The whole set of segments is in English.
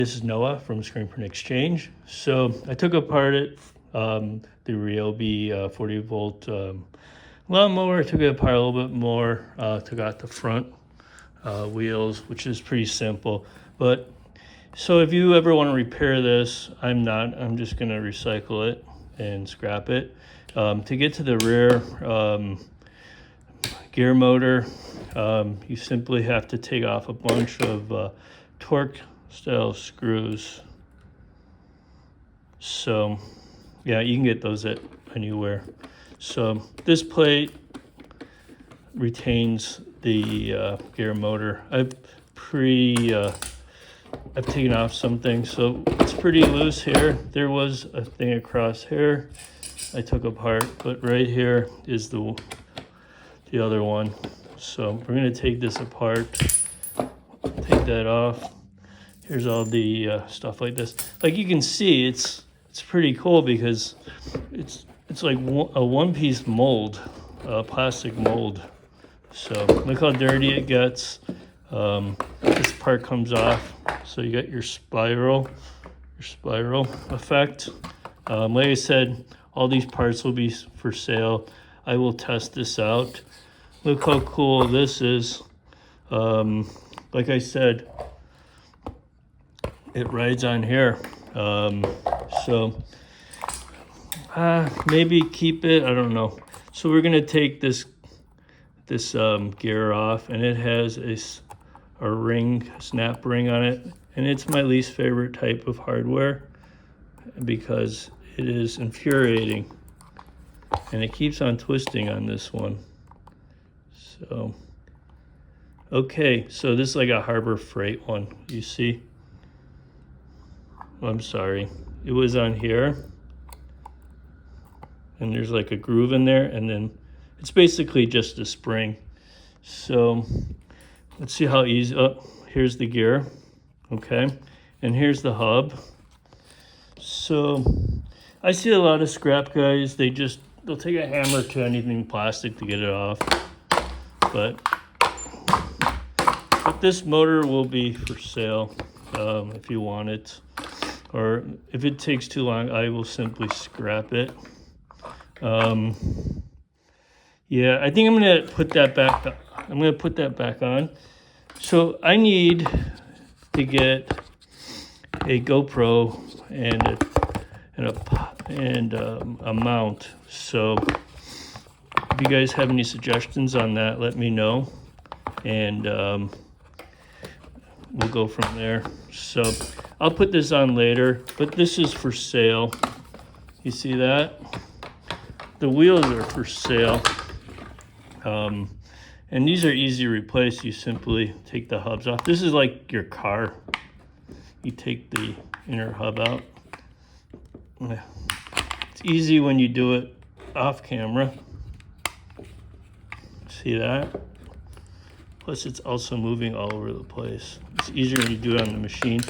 This is Noah from Screenprintexchange. So I took apart the Ryobi 40 volt lawnmower. I took it apart a little bit more, took out the front wheels, which is pretty simple. But so if you ever want to repair this, I'm just going to recycle it and scrap it. To get to the rear gear motor, you simply have to take off a bunch of torque style screws. So yeah, you can get those at anywhere. So this plate retains the gear motor. I've taken off some things, so it's pretty loose here. There was a thing across here I took apart, but right here is the other one. So we're going to take this apart, take that off. Here's all the stuff like this. Like you can see, it's pretty cool because it's like a one-piece mold, plastic mold. So look how dirty it gets. This part comes off, so you got your spiral effect. Like I said, all these parts will be for sale. I will test this out. Look how cool this is. Like I said, it rides on here. So maybe keep it, I don't know. So we're gonna take this gear off, and it has a ring, snap ring on it, and it's my least favorite type of hardware because it is infuriating, and it keeps on twisting on this one. So okay, so this is like a Harbor Freight one, you see? I'm sorry, it was on here, and there's like a groove in there, and then it's basically just a spring. So let's see how easy. Oh, here's the gear, okay, and here's the hub. So I see a lot of scrap guys, they'll take a hammer to anything plastic to get it off, but this motor will be for sale if you want it. Or if it takes too long, I will simply scrap it. Yeah, I think I'm gonna put that back. I'm gonna put that back on. So I need to get a GoPro and a mount. So if you guys have any suggestions on that, let me know, and we'll go from there. So I'll put this on later, but this is for sale. You see that? The wheels are for sale. And these are easy to replace. You simply take the hubs off. This is like your car. You take the inner hub out. It's easy when you do it off camera. See that? Plus it's also moving all over the place. It's easier when you do it on the machine.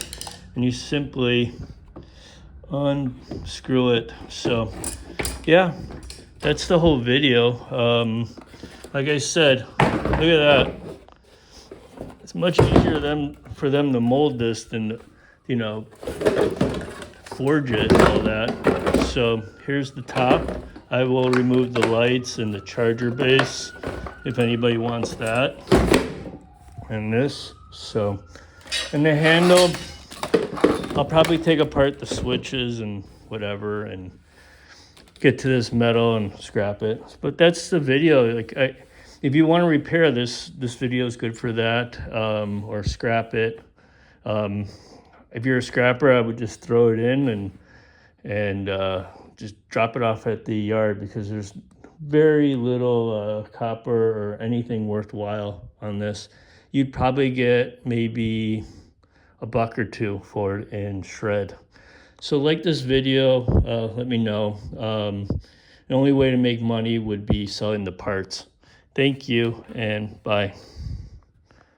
And you simply unscrew it. So yeah, that's the whole video. Like I said, look at that. It's much easier for them to mold this than, you know, forge it and all that. So here's the top. I will remove the lights and the charger base if anybody wants that. And this, so, and the handle, I'll probably take apart the switches and whatever and get to this metal and scrap it. But that's the video. Like, if you want to repair this video is good for that, or scrap it. If you're a scrapper, I would just throw it in and just drop it off at the yard, because there's very little copper or anything worthwhile on this. You'd probably get maybe $1 or $2 for it in shred. So like this video, let me know. The only way to make money would be selling the parts. Thank you, and bye.